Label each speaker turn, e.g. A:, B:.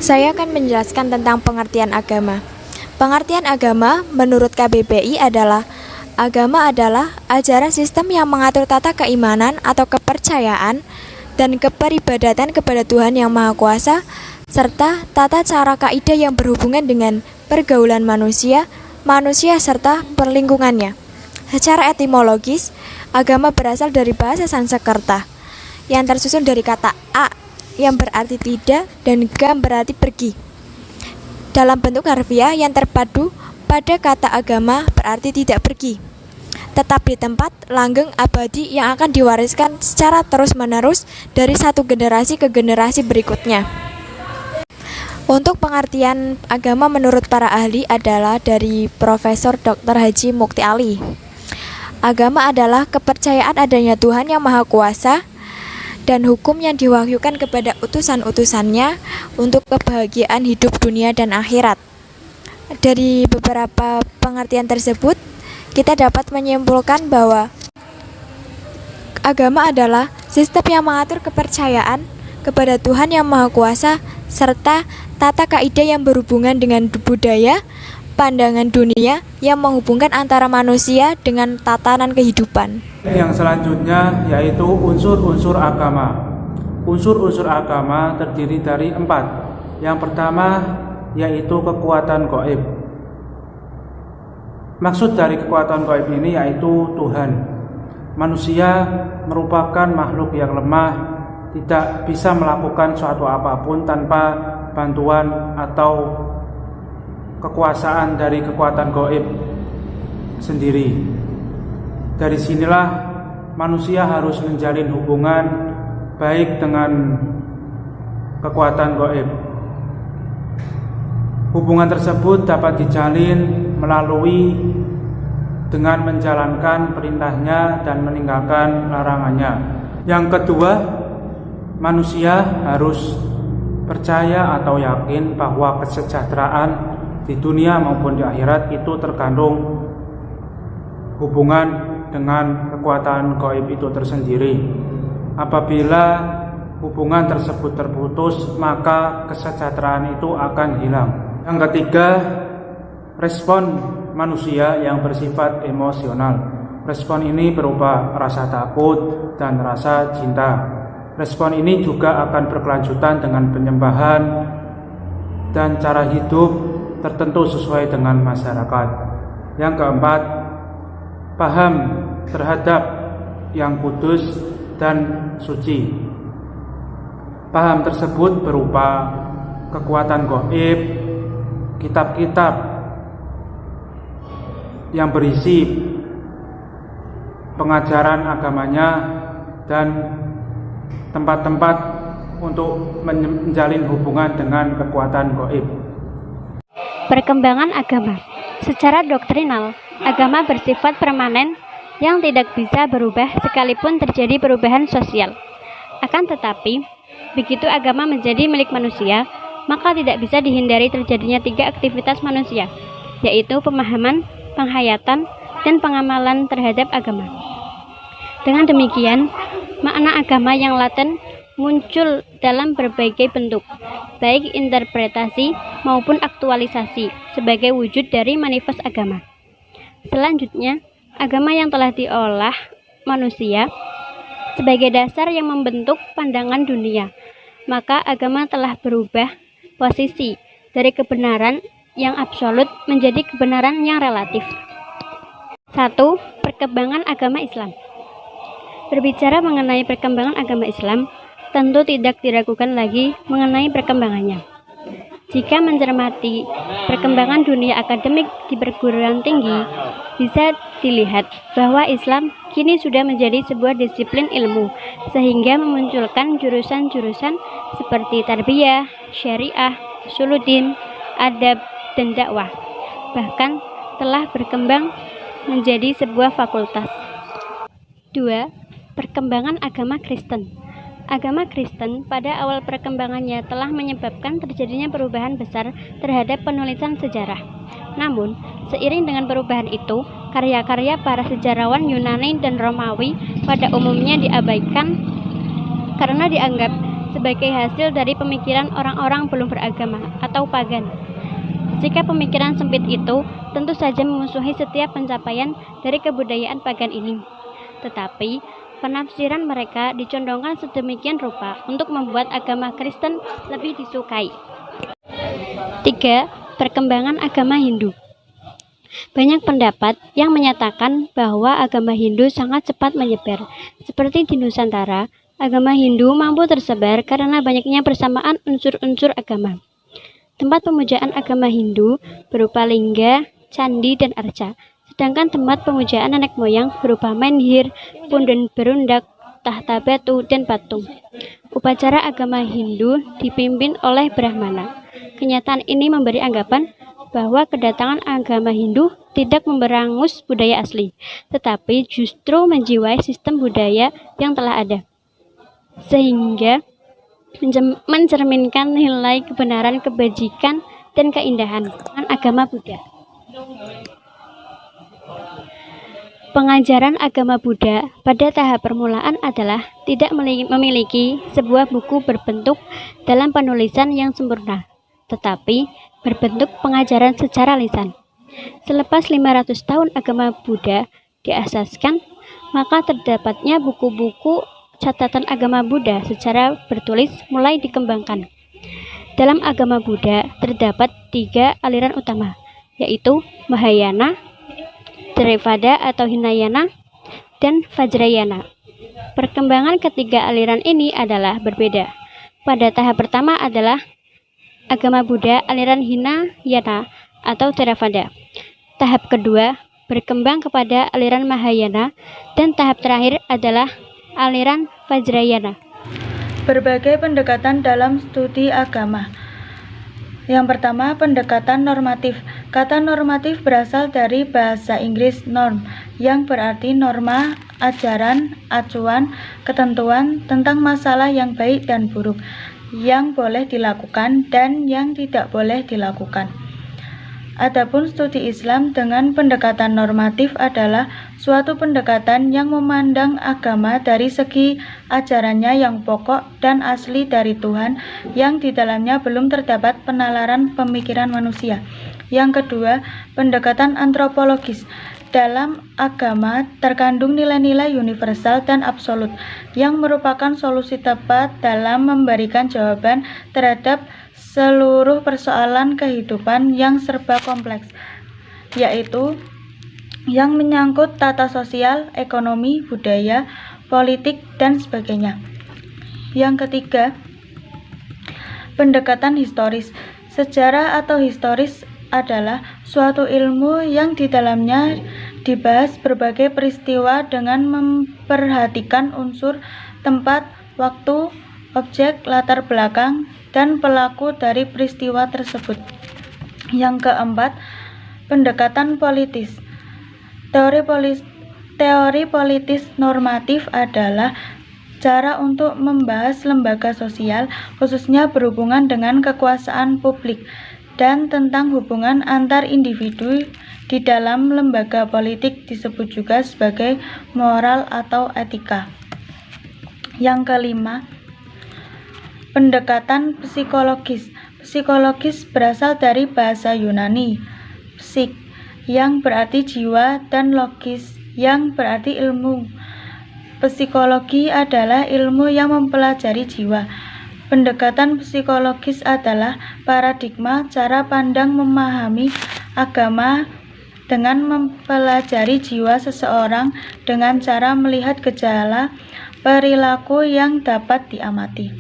A: Saya akan menjelaskan tentang pengertian agama. Pengertian agama menurut KBBI adalah agama adalah ajaran sistem yang mengatur tata keimanan atau kepercayaan dan keperibadatan kepada Tuhan Yang Maha Kuasa serta tata cara kaidah yang berhubungan dengan pergaulan manusia serta perlingkungannya. Secara etimologis, agama berasal dari bahasa Sanskerta yang tersusun dari kata a yang berarti tidak dan gam berarti pergi. Dalam bentuk harfiah yang terpadu pada kata agama berarti tidak pergi, tetap di tempat, langgeng, abadi yang akan diwariskan secara terus-menerus dari satu generasi ke generasi berikutnya. Untuk pengertian agama menurut para ahli adalah dari Profesor Dr. Haji Mukti Ali. Agama adalah kepercayaan adanya Tuhan Yang Maha Kuasa dan hukum yang diwahyukan kepada utusan-utusannya untuk kebahagiaan hidup dunia dan akhirat. Dari beberapa pengertian tersebut, kita dapat menyimpulkan bahwa agama adalah sistem yang mengatur kepercayaan kepada Tuhan Yang Maha Kuasa serta tata kaidah yang berhubungan dengan budaya, pandangan dunia yang menghubungkan antara manusia dengan tatanan kehidupan.
B: Yang selanjutnya yaitu unsur-unsur agama. Unsur-unsur agama terdiri dari 4. Yang pertama yaitu kekuatan gaib. Maksud dari kekuatan gaib ini yaitu Tuhan. Manusia merupakan makhluk yang lemah, tidak bisa melakukan suatu apapun tanpa bantuan atau kekuasaan dari kekuatan gaib sendiri. Dari sinilah manusia harus menjalin hubungan baik dengan kekuatan gaib. Hubungan tersebut dapat dijalin melalui dengan menjalankan perintahnya dan meninggalkan larangannya. Yang kedua, manusia harus percaya atau yakin bahwa kesejahteraan di dunia maupun di akhirat itu tergantung hubungan dengan kekuatan gaib itu tersendiri. Apabila hubungan tersebut terputus, maka kesejahteraan itu akan hilang. Yang ketiga, respon manusia yang bersifat emosional. Respon ini berupa rasa takut dan rasa cinta. Respon ini juga akan berkelanjutan dengan penyembahan dan cara hidup tertentu sesuai dengan masyarakat. Yang keempat, paham terhadap yang kudus dan suci. Paham tersebut berupa kekuatan gaib, kitab-kitab yang berisi pengajaran agamanya, dan tempat-tempat untuk menjalin hubungan dengan kekuatan gaib.
C: Perkembangan agama. Secara doktrinal, agama bersifat permanen yang tidak bisa berubah sekalipun terjadi perubahan sosial. Akan tetapi, begitu agama menjadi milik manusia, maka tidak bisa dihindari terjadinya 3 aktivitas manusia, yaitu pemahaman, penghayatan, dan pengamalan terhadap agama. Dengan demikian, makna agama yang laten muncul dalam berbagai bentuk, baik interpretasi maupun aktualisasi sebagai wujud dari manifest agama. Selanjutnya, agama yang telah diolah manusia sebagai dasar yang membentuk pandangan dunia, maka agama telah berubah posisi dari kebenaran yang absolut menjadi kebenaran yang relatif. 1. Perkembangan agama Islam. Berbicara mengenai perkembangan agama Islam, tentu tidak diragukan lagi mengenai perkembangannya. Jika mencermati perkembangan dunia akademik di perguruan tinggi, bisa dilihat bahwa Islam kini sudah menjadi sebuah disiplin ilmu, sehingga memunculkan jurusan-jurusan seperti tarbiyah, syariah, usuluddin, adab, dan dakwah. Bahkan telah berkembang menjadi sebuah fakultas. 2. Perkembangan agama Kristen. Agama Kristen pada awal perkembangannya telah menyebabkan terjadinya perubahan besar terhadap penulisan sejarah. Namun, seiring dengan perubahan itu, karya-karya para sejarawan Yunani dan Romawi pada umumnya diabaikan karena dianggap sebagai hasil dari pemikiran orang-orang belum beragama atau pagan. Sikap pemikiran sempit itu tentu saja memusuhi setiap pencapaian dari kebudayaan pagan ini. Tetapi, penafsiran mereka dicondongkan sedemikian rupa untuk membuat agama Kristen lebih disukai. 3. Perkembangan agama Hindu. Banyak pendapat yang menyatakan bahwa agama Hindu sangat cepat menyebar. Seperti di Nusantara, agama Hindu mampu tersebar karena banyaknya persamaan unsur-unsur agama. Tempat pemujaan agama Hindu berupa lingga, candi, dan arca. Sedangkan tempat pemujaan nenek moyang berupa menhir, punden berundak, tahta batu, dan patung. Upacara agama Hindu dipimpin oleh Brahmana. Kenyataan ini memberi anggapan bahwa kedatangan agama Hindu tidak memberangus budaya asli, tetapi justru menjiwai sistem budaya yang telah ada, sehingga mencerminkan nilai kebenaran, kebajikan, dan keindahan agama Buddha. Pengajaran agama Buddha pada tahap permulaan adalah tidak memiliki sebuah buku berbentuk dalam penulisan yang sempurna, tetapi berbentuk pengajaran secara lisan. Selepas 500 tahun agama Buddha diasaskan, maka terdapatnya buku-buku catatan agama Buddha secara bertulis mulai dikembangkan. Dalam agama Buddha terdapat 3 aliran utama, yaitu Mahayana, Theravada atau Hinayana, dan Vajrayana. Perkembangan ketiga aliran ini adalah berbeda. Pada tahap pertama adalah agama Buddha aliran Hinayana atau Theravada. Tahap kedua berkembang kepada aliran Mahayana, dan tahap terakhir adalah aliran Vajrayana.
D: Berbagai pendekatan dalam studi agama. Yang pertama, pendekatan normatif. Kata normatif berasal dari bahasa Inggris norm, yang berarti norma, ajaran, acuan, ketentuan tentang masalah yang baik dan buruk, yang boleh dilakukan dan yang tidak boleh dilakukan. Adapun studi Islam dengan pendekatan normatif adalah suatu pendekatan yang memandang agama dari segi ajarannya yang pokok dan asli dari Tuhan, yang di dalamnya belum terdapat penalaran pemikiran manusia. Yang kedua, pendekatan antropologis. Dalam agama terkandung nilai-nilai universal dan absolut yang merupakan solusi tepat dalam memberikan jawaban terhadap seluruh persoalan kehidupan yang serba kompleks, yaitu yang menyangkut tata sosial, ekonomi, budaya, politik, dan sebagainya. Yang ketiga, pendekatan historis. Sejarah atau historis adalah suatu ilmu yang di dalamnya dibahas berbagai peristiwa dengan memperhatikan unsur, tempat, waktu, objek, latar belakang, dan pelaku dari peristiwa tersebut. Yang keempat, pendekatan politis. Teori politis normatif adalah cara untuk membahas lembaga sosial, khususnya berhubungan dengan kekuasaan publik, dan tentang hubungan antar individu di dalam lembaga politik, disebut juga sebagai moral atau etika. Yang kelima, pendekatan psikologis. Psikologis berasal dari bahasa Yunani, psik, yang berarti jiwa, dan logis, yang berarti ilmu. Psikologi adalah ilmu yang mempelajari jiwa. Pendekatan psikologis adalah paradigma cara pandang memahami agama dengan mempelajari jiwa seseorang dengan cara melihat gejala perilaku yang dapat diamati.